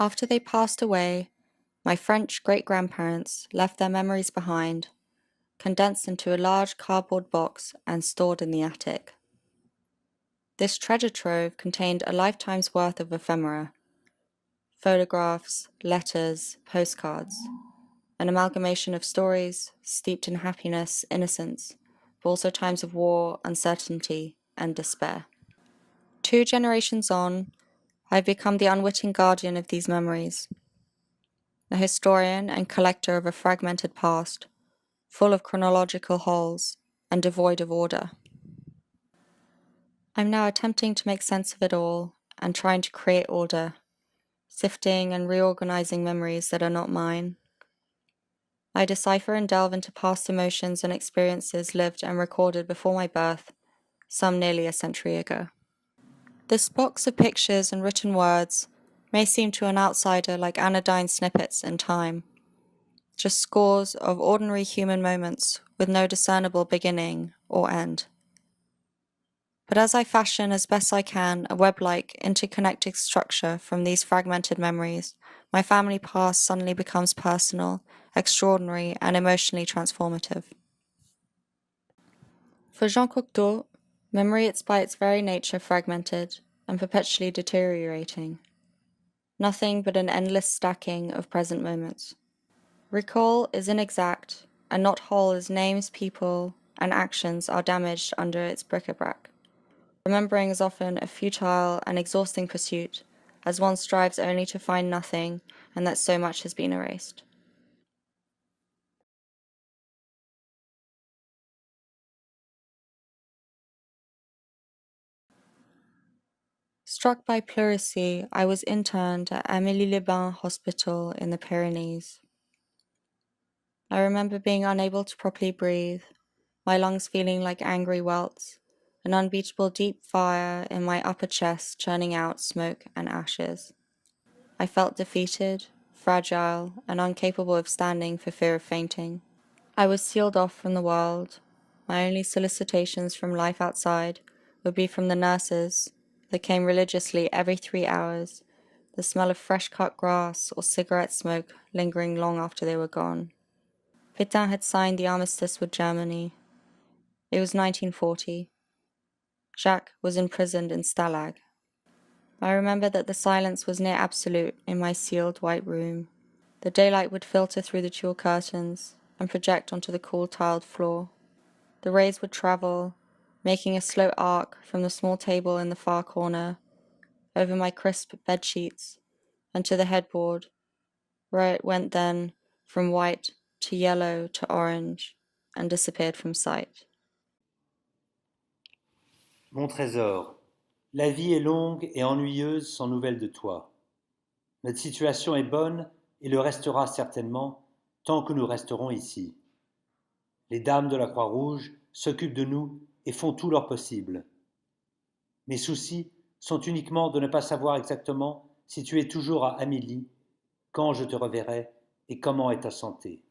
After they passed away, my French great-grandparents left their memories behind, condensed into a large cardboard box and stored in the attic. This treasure trove contained a lifetime's worth of ephemera, photographs, letters, postcards, an amalgamation of stories steeped in happiness, innocence, but also times of war, uncertainty, and despair. 2 generations on, I've become the unwitting guardian of these memories, a historian and collector of a fragmented past, full of chronological holes and devoid of order. I'm now attempting to make sense of it all and trying to create order, sifting and reorganizing memories that are not mine. I decipher and delve into past emotions and experiences lived and recorded before my birth, some nearly a century ago. This box of pictures and written words may seem to an outsider like anodyne snippets in time, just scores of ordinary human moments with no discernible beginning or end. But as I fashion as best I can a web-like interconnected structure from these fragmented memories, my family past suddenly becomes personal, extraordinary, and emotionally transformative. For Jean Cocteau, memory is by its very nature fragmented and perpetually deteriorating. Nothing but an endless stacking of present moments. Recall is inexact, and not whole as names, people, and actions are damaged under its bric-a-brac. Remembering is often a futile and exhausting pursuit, as one strives only to find nothing and that so much has been erased. Struck by pleurisy, I was interned at Amélie-les-Bains Hospital in the Pyrenees. I remember being unable to properly breathe, my lungs feeling like angry welts, an unbeatable deep fire in my upper chest churning out smoke and ashes. I felt defeated, fragile, and incapable of standing for fear of fainting. I was sealed off from the world. My only solicitations from life outside would be from the nurses that came religiously every 3 hours, the smell of fresh-cut grass or cigarette smoke lingering long after they were gone. Pétain had signed the armistice with Germany. It was 1940. Jacques was imprisoned in Stalag. I remember that the silence was near absolute in my sealed white room. The daylight would filter through the tulle curtains and project onto the cool tiled floor. The rays would travel, making a slow arc from the small table in the far corner, over my crisp bed sheets, and to the headboard, where it went then from white to yellow to orange, and disappeared from sight. Mon trésor, la vie est longue et ennuyeuse sans nouvelles de toi. Notre situation est bonne et le restera certainement tant que nous resterons ici. Les dames de la Croix-Rouge s'occupent de nous et font tout leur possible. Mes soucis sont uniquement de ne pas savoir exactement si tu es toujours à Amélie, quand je te reverrai et comment est ta santé.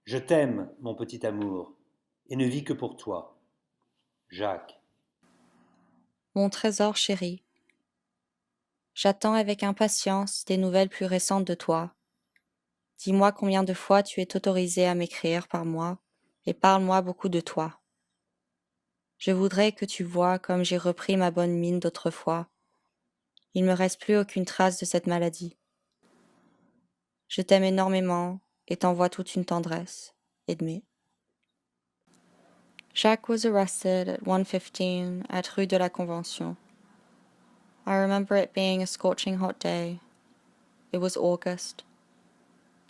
Je t'aime, mon petit amour, et ne vis que pour toi. Jacques. Mon trésor chéri, j'attends avec impatience des nouvelles plus récentes de toi. Dis-moi combien de fois tu es autorisé à m'écrire par mois et parle-moi beaucoup de toi. Je voudrais que tu vois comme j'ai repris ma bonne mine d'autrefois. Il ne me reste plus aucune trace de cette maladie. Je t'aime énormément et t'envoie toute une tendresse. Aide. Jacques was arrested at 1:15 at Rue de la Convention. I remember it being a scorching hot day. It was August.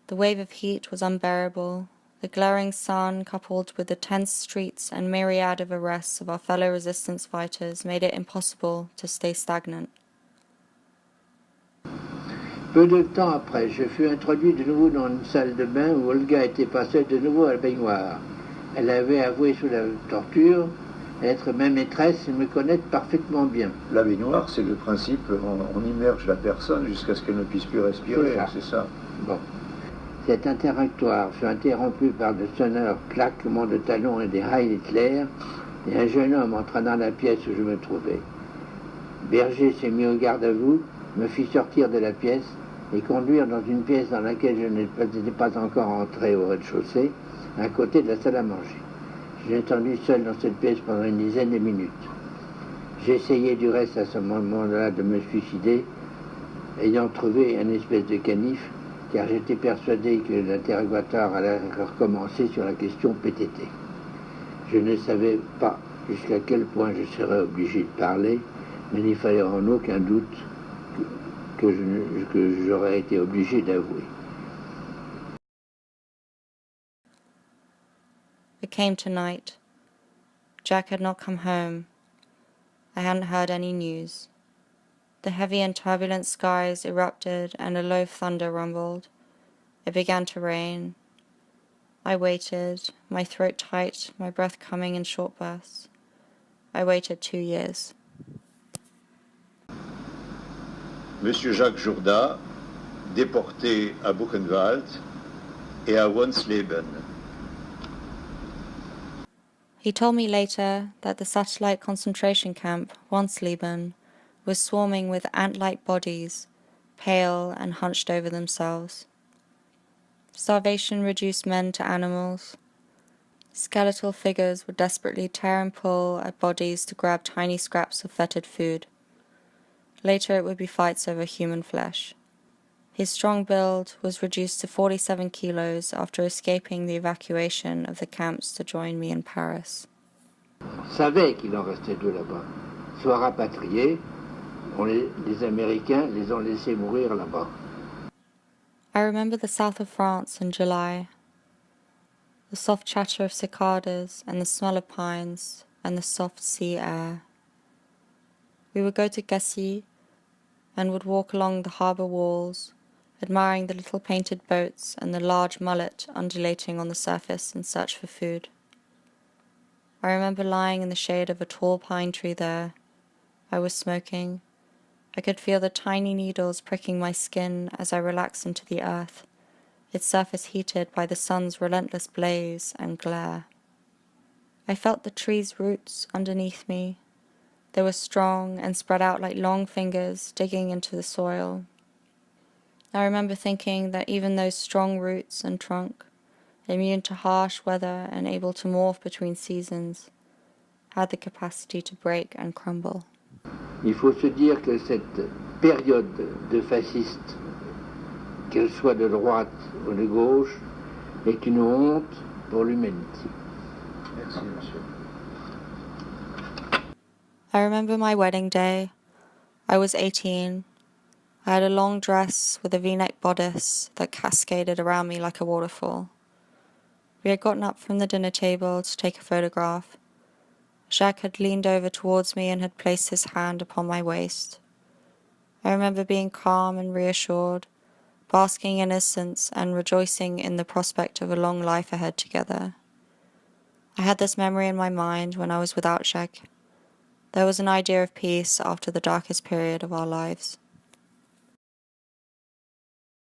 The wave of heat was unbearable. The glaring sun, coupled with the tense streets and myriad of arrests of our fellow resistance fighters, made it impossible to stay stagnant. Peu de temps après, je fus introduit de nouveau dans une salle de bain où Olga était passée de nouveau à la baignoire. Elle avait avoué sous la torture être ma maîtresse et me connaître parfaitement bien. La baignoire, c'est le principe, on immerge la personne jusqu'à ce qu'elle ne puisse plus respirer, c'est ça. Bon. Cet interrogatoire fut interrompu par de sonores claquements de talons et des Heil Hitler, et un jeune homme entra dans la pièce où je me trouvais. Berger s'est mis au garde à vous, me fit sortir de la pièce et conduire dans une pièce dans laquelle je n'étais pas encore entré au rez-de-chaussée, à côté de la salle à manger. Je l'ai attendu seul dans cette pièce pendant une dizaine de minutes. J'ai essayé du reste à ce moment-là de me suicider, ayant trouvé un espèce de canif, car j'étais persuadé que l'interrogatoire allait recommencer sur la question PTT. Je ne savais pas jusqu'à quel point je serais obligé de parler, mais il fallait en aucun doute que j'aurais été obligé d'avouer. It came to night. Jack had not come home. I hadn't heard any news. The heavy and turbulent skies erupted and a low thunder rumbled. It began to rain. I waited, my throat tight, my breath coming in short bursts. I waited 2 years. Monsieur Jacques Jourda, déporté à Buchenwald et à Wonsleben. He told me later that the satellite concentration camp, Wansleben, was swarming with ant-like bodies, pale and hunched over themselves. Starvation reduced men to animals. Skeletal figures would desperately tear and pull at bodies to grab tiny scraps of fetid food. Later it would be fights over human flesh. His strong build was reduced to 47 kilos after escaping the evacuation of the camps to join me in Paris. On savait qu'il en restait deux là-bas. Soit rapatriés, les Américains les ont laissés mourir là-bas. I remember the south of France in July. The soft chatter of cicadas and the smell of pines and the soft sea air. We would go to Gassy and would walk along the harbour walls, admiring the little painted boats and the large mullet undulating on the surface in search for food. I remember lying in the shade of a tall pine tree there. I was smoking. I could feel the tiny needles pricking my skin as I relaxed into the earth, its surface heated by the sun's relentless blaze and glare. I felt the tree's roots underneath me. They were strong and spread out like long fingers digging into the soil. I remember thinking that even those strong roots and trunk, immune to harsh weather and able to morph between seasons, had the capacity to break and crumble. Il faut se dire que cette période de fascistes, qu'elle soit de droite ou de gauche, est une honte pour l'humanité. Merci, monsieur. I remember my wedding day. I was 18. I had a long dress with a V-neck bodice that cascaded around me like a waterfall. We had gotten up from the dinner table to take a photograph. Jacques had leaned over towards me and had placed his hand upon my waist. I remember being calm and reassured, basking in innocence and rejoicing in the prospect of a long life ahead together. I had this memory in my mind when I was without Jacques. There was an idea of peace after the darkest period of our lives.